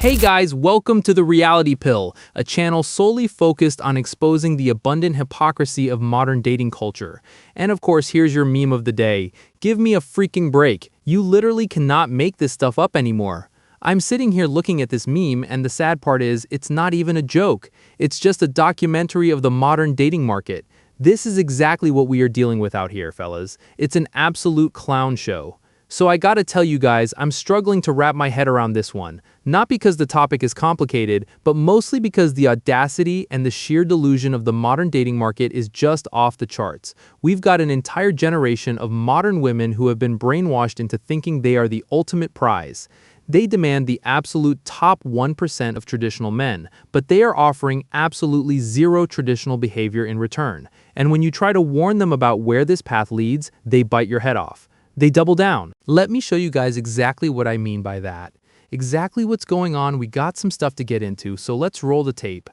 Hey guys, welcome to The Reality Pill, a channel solely focused on exposing the abundant hypocrisy of modern dating culture. And of course, here's your meme of the day. Give me a freaking break. You literally cannot make this stuff up anymore. I'm sitting here looking at this meme, and the sad part is, it's not even a joke. It's just a documentary of the modern dating market. This is exactly what we are dealing with out here, fellas. It's an absolute clown show. So I gotta tell you guys, I'm struggling to wrap my head around this one. Not because the topic is complicated, but mostly because the audacity and the sheer delusion of the modern dating market is just off the charts. We've got an entire generation of modern women who have been brainwashed into thinking they are the ultimate prize. They demand the absolute top 1% of traditional men, but they are offering absolutely zero traditional behavior in return. And when you try to warn them about where this path leads, they bite your head off. They double down. Let me show you guys exactly what I mean by that. Exactly what's going on. We got some stuff to get into, so let's roll the tape.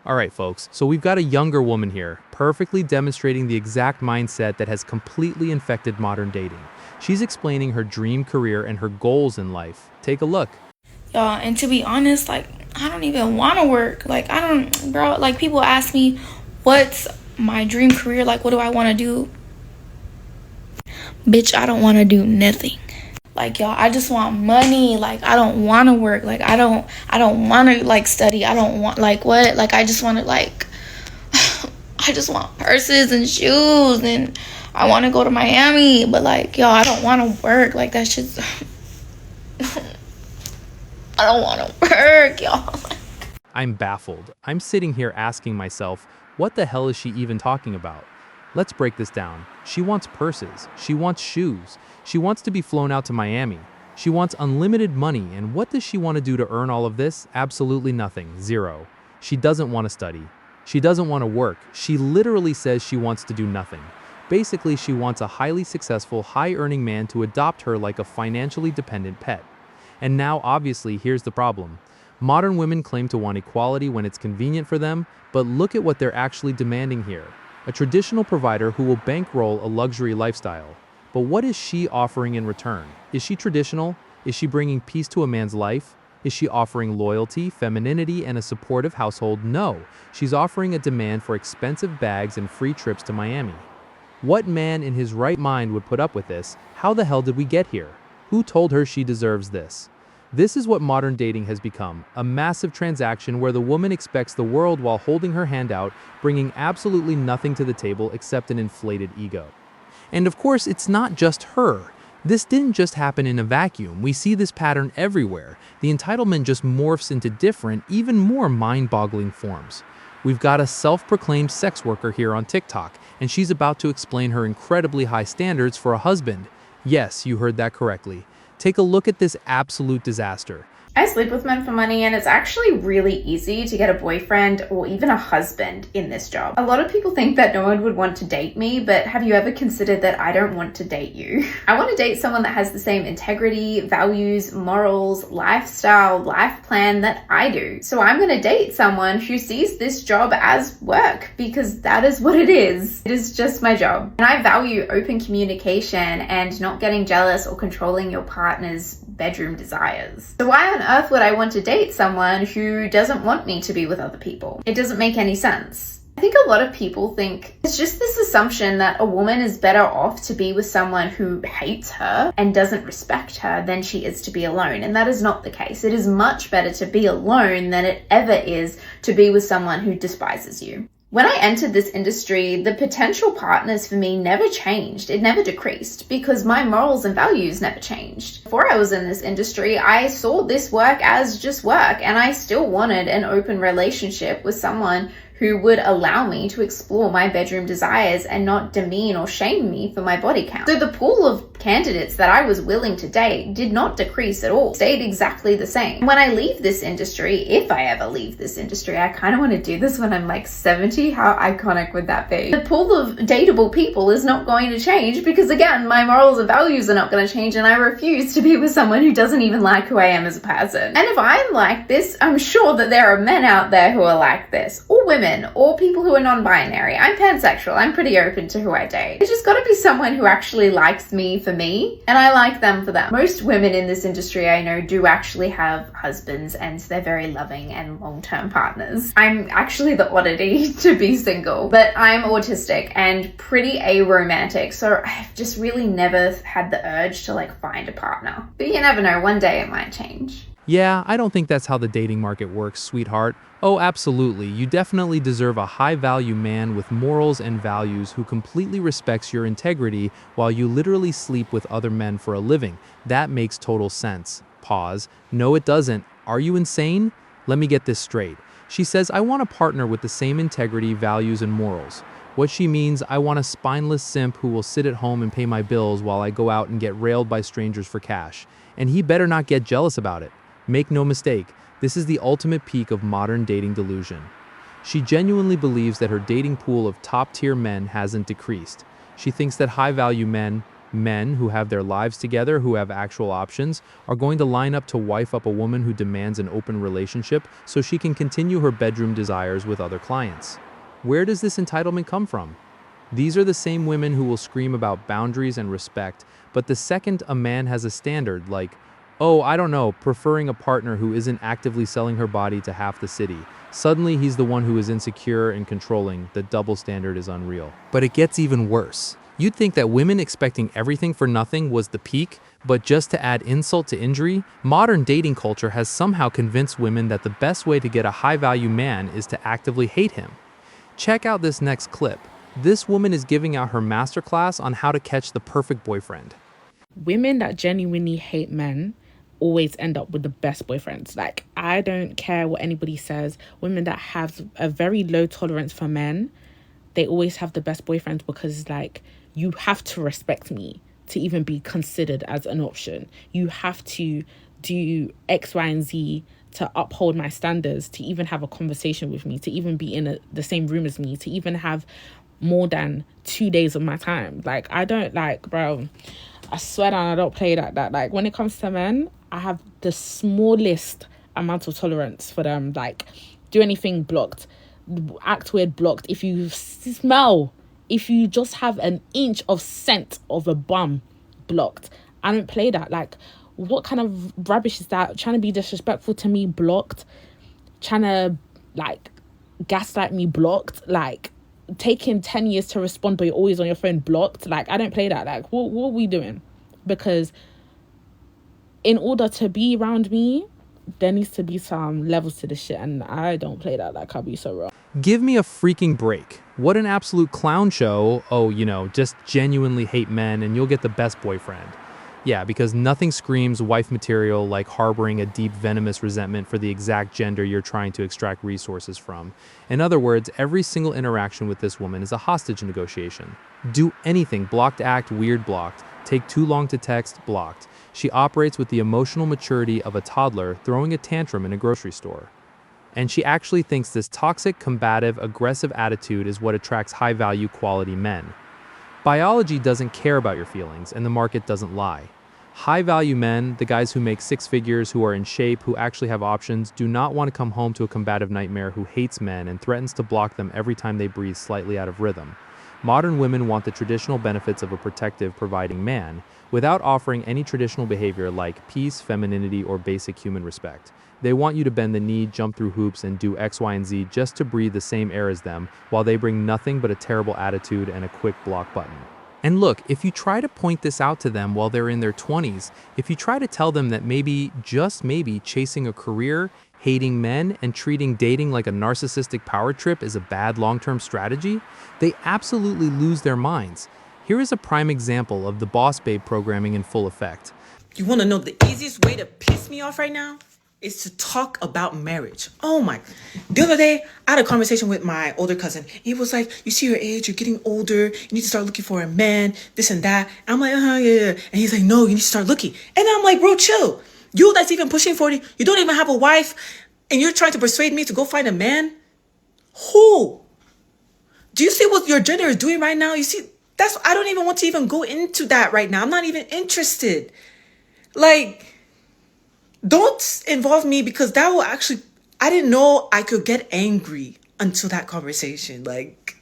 Alright folks, so we've got a younger woman here, perfectly demonstrating the exact mindset that has completely infected modern dating. She's explaining her dream career and her goals in life. Take a look. And to be honest, I don't even want to work. People ask me, what's my dream career? What do I want to do? Bitch, I don't want to do nothing. I just want money. I don't want to work. I don't want to study. I don't want I just want to I just want purses and shoes, and I want to go to Miami, but I don't want to work. That's just I don't want to work, y'all. I'm baffled. I'm sitting here asking myself, what the hell is she even talking about? Let's break this down. She wants purses. She wants shoes. She wants to be flown out to Miami. She wants unlimited money, and what does she want to do to earn all of this? Absolutely nothing. Zero. She doesn't want to study. She doesn't want to work. She literally says she wants to do nothing. Basically, she wants a highly successful, high-earning man to adopt her like a financially dependent pet. And now, obviously, here's the problem. Modern women claim to want equality when it's convenient for them, but look at what they're actually demanding here. A traditional provider who will bankroll a luxury lifestyle. But what is she offering in return? Is she traditional? Is she bringing peace to a man's life? Is she offering loyalty, femininity, and a supportive household? No, she's offering a demand for expensive bags and free trips to Miami. What man in his right mind would put up with this? How the hell did we get here? Who told her she deserves this? This is what modern dating has become, a massive transaction where the woman expects the world while holding her hand out, bringing absolutely nothing to the table except an inflated ego. And of course, it's not just her. This didn't just happen in a vacuum. We see this pattern everywhere. The entitlement just morphs into different, even more mind-boggling forms. We've got a self-proclaimed sex worker here on TikTok, and she's about to explain her incredibly high standards for a husband. Yes, you heard that correctly. Take a look at this absolute disaster. I sleep with men for money, and it's actually really easy to get a boyfriend or even a husband in this job. A lot of people think that no one would want to date me, but have you ever considered that I don't want to date you? I want to date someone that has the same integrity, values, morals, lifestyle, life plan that I do. So I'm going to date someone who sees this job as work, because that is what it is. It is just my job. And I value open communication and not getting jealous or controlling your partner's bedroom desires. So why on earth would I want to date someone who doesn't want me to be with other people? It doesn't make any sense. I think a lot of people think it's just this assumption that a woman is better off to be with someone who hates her and doesn't respect her than she is to be alone. And that is not the case. It is much better to be alone than it ever is to be with someone who despises you. When I entered this industry, the potential partners for me never changed. It never decreased because my morals and values never changed. Before I was in this industry, I saw this work as just work, and I still wanted an open relationship with someone who would allow me to explore my bedroom desires and not demean or shame me for my body count. So the pool of candidates that I was willing to date did not decrease at all, stayed exactly the same. When I leave this industry, if I ever leave this industry, I kind of want to do this when I'm 70. How iconic would that be? The pool of dateable people is not going to change because, again, my morals and values are not going to change, and I refuse to be with someone who doesn't even like who I am as a person. And if I'm like this, I'm sure that there are men out there who are like this, or women, or people who are non-binary. I'm pansexual. I'm pretty open to who I date. It's just got to be someone who actually likes me for for me, and I like them for that. Most women in this industry I know do actually have husbands, and they're very loving and long-term partners. I'm actually the oddity to be single, but I'm autistic and pretty aromantic, so I've just really never had the urge to like find a partner. But you never know, one day it might change. Yeah, I don't think that's how the dating market works, sweetheart. Oh, absolutely. You definitely deserve a high-value man with morals and values who completely respects your integrity while you literally sleep with other men for a living. That makes total sense. Pause. No, it doesn't. Are you insane? Let me get this straight. She says, I want a partner with the same integrity, values, and morals. What she means, I want a spineless simp who will sit at home and pay my bills while I go out and get railed by strangers for cash. And he better not get jealous about it. Make no mistake, this is the ultimate peak of modern dating delusion. She genuinely believes that her dating pool of top-tier men hasn't decreased. She thinks that high-value men who have their lives together, who have actual options, are going to line up to wife up a woman who demands an open relationship so she can continue her bedroom desires with other clients. Where does this entitlement come from? These are the same women who will scream about boundaries and respect, but the second a man has a standard like, oh, I don't know, preferring a partner who isn't actively selling her body to half the city, suddenly he's the one who is insecure and controlling. The double standard is unreal. But it gets even worse. You'd think that women expecting everything for nothing was the peak, but just to add insult to injury, modern dating culture has somehow convinced women that the best way to get a high-value man is to actively hate him. Check out this next clip. This woman is giving out her masterclass on how to catch the perfect boyfriend. Women that genuinely hate men always end up with the best boyfriends. Like, I don't care what anybody says. Women that have a very low tolerance for men, they always have the best boyfriends because, like, you have to respect me to even be considered as an option. You have to do X, Y, and Z to uphold my standards, to even have a conversation with me, to even be in the same room as me, to even have more than 2 days of my time. Like, I don't, like, bro, I swear down, I don't play that. Like, when it comes to men, I have the smallest amount of tolerance for them. Like, do anything blocked, act weird blocked. If you smell, if you just have an inch of scent of a bum, blocked. I don't play that. Like, what kind of rubbish is that? Trying to be disrespectful to me, blocked. Trying to, like, gaslight me, blocked. Like, taking 10 years to respond, but you're always on your phone, blocked. Like, I don't play that. Like, what are we doing? Because in order to be around me, there needs to be some levels to this shit, and I don't play that. Like, I'll be so wrong. Give me a freaking break. What an absolute clown show. Oh, just genuinely hate men and you'll get the best boyfriend. Yeah, because nothing screams wife material like harboring a deep venomous resentment for the exact gender you're trying to extract resources from. In other words, every single interaction with this woman is a hostage negotiation. Do anything, blocked act, weird blocked. Take too long to text, blocked. She operates with the emotional maturity of a toddler throwing a tantrum in a grocery store. And she actually thinks this toxic, combative, aggressive attitude is what attracts high-value quality men. Biology doesn't care about your feelings, and the market doesn't lie. High-value men, the guys who make six figures, who are in shape, who actually have options, do not want to come home to a combative nightmare who hates men and threatens to block them every time they breathe slightly out of rhythm. Modern women want the traditional benefits of a protective, providing man, without offering any traditional behavior like peace, femininity, or basic human respect. They want you to bend the knee, jump through hoops, and do X, Y, and Z just to breathe the same air as them, while they bring nothing but a terrible attitude and a quick block button. And look, if you try to point this out to them while they're in their 20s, if you try to tell them that maybe, just maybe, chasing a career, hating men, and treating dating like a narcissistic power trip is a bad long-term strategy, they absolutely lose their minds. Here is a prime example of the boss babe programming in full effect. You want to know the easiest way to piss me off right now? Is to talk about marriage. Oh my. The other day, I had a conversation with my older cousin. He was like, you see your age, you're getting older. You need to start looking for a man, this and that. And I'm like, yeah. And he's like, no, you need to start looking. And I'm like, bro, chill. You that's even pushing 40, you don't even have a wife, and you're trying to persuade me to go find a man? Who? Do you see what your gender is doing right now? You see, I don't even want to even go into that right now. I'm not even interested. Like, don't involve me because that will actually, I didn't know I could get angry until that conversation. Like,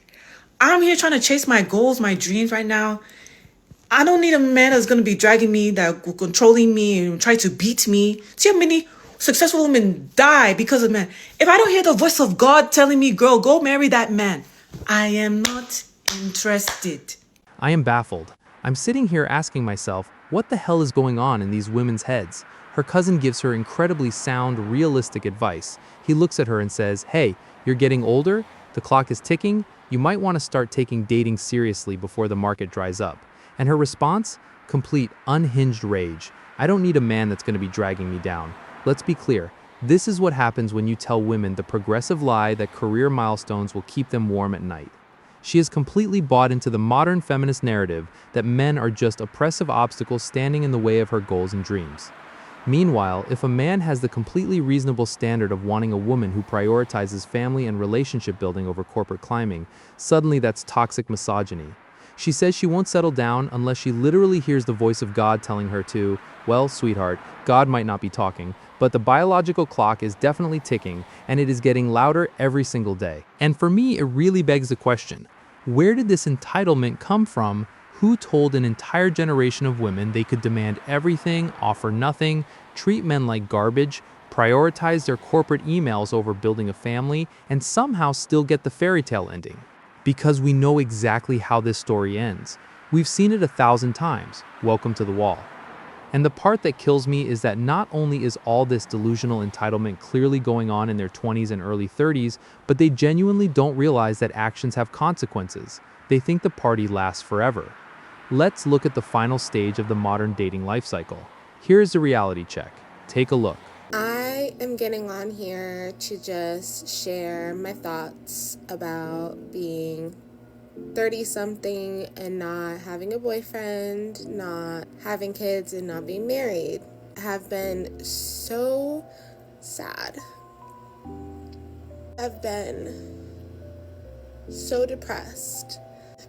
I'm here trying to chase my goals, my dreams right now. I don't need a man that's gonna be dragging me, that will controlling me and try to beat me. See how many successful women die because of men. If I don't hear the voice of God telling me, girl, go marry that man, I am not interested. I am baffled. I'm sitting here asking myself, what the hell is going on in these women's heads? Her cousin gives her incredibly sound, realistic advice. He looks at her and says, hey, you're getting older, the clock is ticking, you might want to start taking dating seriously before the market dries up. And her response? Complete unhinged rage. I don't need a man that's going to be dragging me down. Let's be clear. This is what happens when you tell women the progressive lie that career milestones will keep them warm at night. She has completely bought into the modern feminist narrative that men are just oppressive obstacles standing in the way of her goals and dreams. Meanwhile, if a man has the completely reasonable standard of wanting a woman who prioritizes family and relationship building over corporate climbing, suddenly that's toxic misogyny. She says she won't settle down unless she literally hears the voice of God telling her to, well, sweetheart, God might not be talking, but the biological clock is definitely ticking, and it is getting louder every single day. And for me, it really begs the question, where did this entitlement come from? Who told an entire generation of women they could demand everything, offer nothing, treat men like garbage, prioritize their corporate emails over building a family, and somehow still get the fairy tale ending? Because we know exactly how this story ends. We've seen it 1,000 times. Welcome to the wall. And the part that kills me is that not only is all this delusional entitlement clearly going on in their 20s and early 30s, but they genuinely don't realize that actions have consequences. They think the party lasts forever. Let's look at the final stage of the modern dating life cycle. Here's the reality check. Take a look. I am getting on here to just share my thoughts about being 30-something and not having a boyfriend, not having kids, and not being married. I have been so sad. I've been so depressed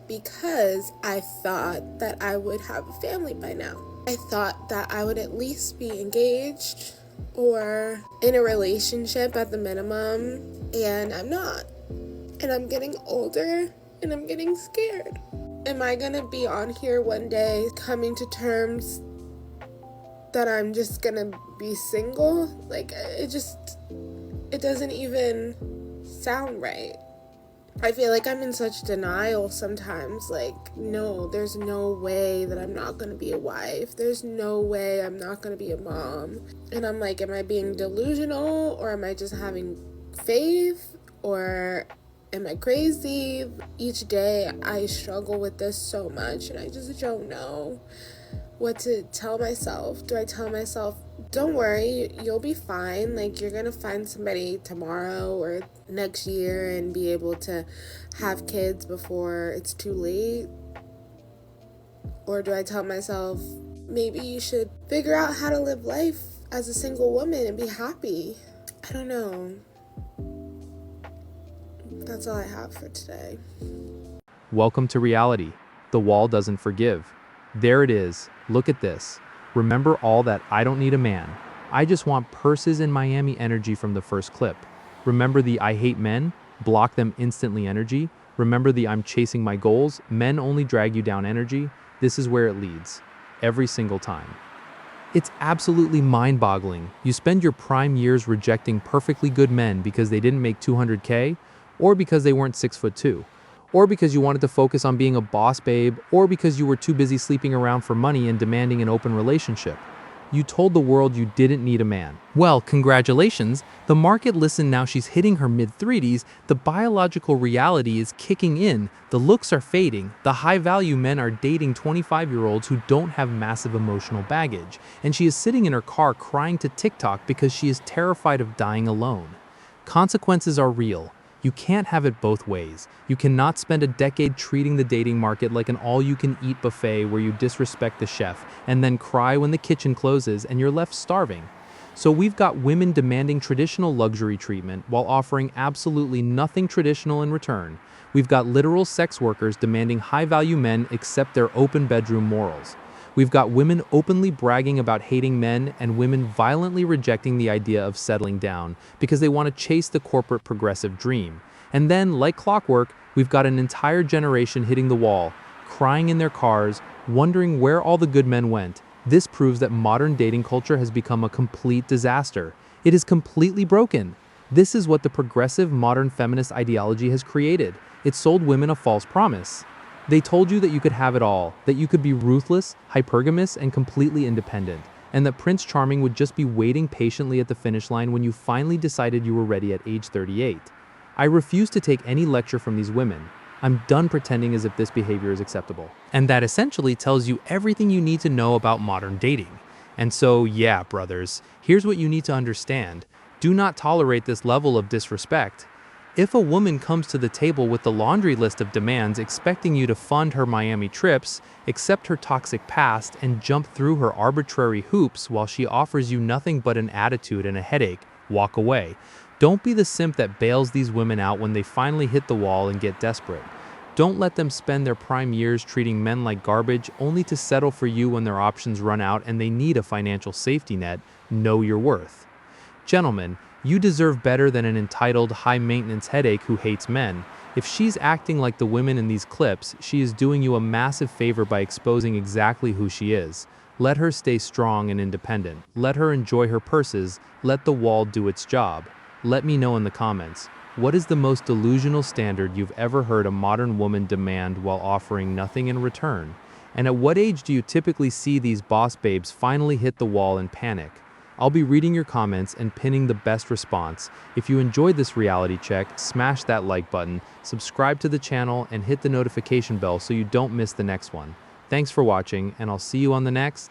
because I thought that I would have a family by now. I thought that I would at least be engaged or in a relationship at the minimum, and I'm not. And I'm getting older, and I'm getting scared. Am I gonna be on here one day coming to terms that I'm just gonna be single? Like, it doesn't even sound right. I feel like I'm in such denial sometimes. Like, no, there's no way that I'm not gonna be a wife. There's no way I'm not gonna be a mom. And I'm like, am I being delusional, or am I just having faith, or am I crazy? Each day I struggle with this so much, and I just don't know what to tell myself. Do I tell myself, don't worry, you'll be fine, like you're gonna find somebody tomorrow or next year and be able to have kids before it's too late? Or do I tell myself, maybe you should figure out how to live life as a single woman and be happy? I don't know. That's all I have for today. Welcome to reality. The wall doesn't forgive. There it is. Look at this. Remember all that I don't need a man. I just want purses in Miami energy from the first clip. Remember the I hate men? Block them instantly energy. Remember the I'm chasing my goals? Men only drag you down energy. This is where it leads. Every single time. It's absolutely mind-boggling. You spend your prime years rejecting perfectly good men because they didn't make 200K, or because they weren't 6'2", or because you wanted to focus on being a boss babe, or because you were too busy sleeping around for money and demanding an open relationship. You told the world you didn't need a man. Well, congratulations. The market listened. Now she's hitting her mid-30s. The biological reality is kicking in. The looks are fading. The high-value men are dating 25-year-olds who don't have massive emotional baggage. And she is sitting in her car crying to TikTok because she is terrified of dying alone. Consequences are real. You can't have it both ways. You cannot spend a decade treating the dating market like an all-you-can-eat buffet where you disrespect the chef and then cry when the kitchen closes and you're left starving. So we've got women demanding traditional luxury treatment while offering absolutely nothing traditional in return. We've got literal sex workers demanding high-value men accept their open bedroom morals. We've got women openly bragging about hating men and women violently rejecting the idea of settling down because they want to chase the corporate progressive dream. And then, like clockwork, we've got an entire generation hitting the wall, crying in their cars, wondering where all the good men went. This proves that modern dating culture has become a complete disaster. It is completely broken. This is what the progressive modern feminist ideology has created. It sold women a false promise. They told you that you could have it all, that you could be ruthless, hypergamous, and completely independent, and that Prince Charming would just be waiting patiently at the finish line when you finally decided you were ready at age 38. I refuse to take any lecture from these women. I'm done pretending as if this behavior is acceptable. And that essentially tells you everything you need to know about modern dating. And so, yeah, brothers, here's what you need to understand. Do not tolerate this level of disrespect. If a woman comes to the table with the laundry list of demands expecting you to fund her Miami trips, accept her toxic past, and jump through her arbitrary hoops while she offers you nothing but an attitude and a headache, walk away. Don't be the simp that bails these women out when they finally hit the wall and get desperate. Don't let them spend their prime years treating men like garbage only to settle for you when their options run out and they need a financial safety net. Know your worth. Gentlemen, you deserve better than an entitled, high-maintenance headache who hates men. If she's acting like the women in these clips, she is doing you a massive favor by exposing exactly who she is. Let her stay strong and independent. Let her enjoy her purses. Let the wall do its job. Let me know in the comments. What is the most delusional standard you've ever heard a modern woman demand while offering nothing in return? And at what age do you typically see these boss babes finally hit the wall and panic? I'll be reading your comments and pinning the best response. If you enjoyed this reality check, smash that like button, subscribe to the channel, and hit the notification bell so you don't miss the next one. Thanks for watching, and I'll see you on the next.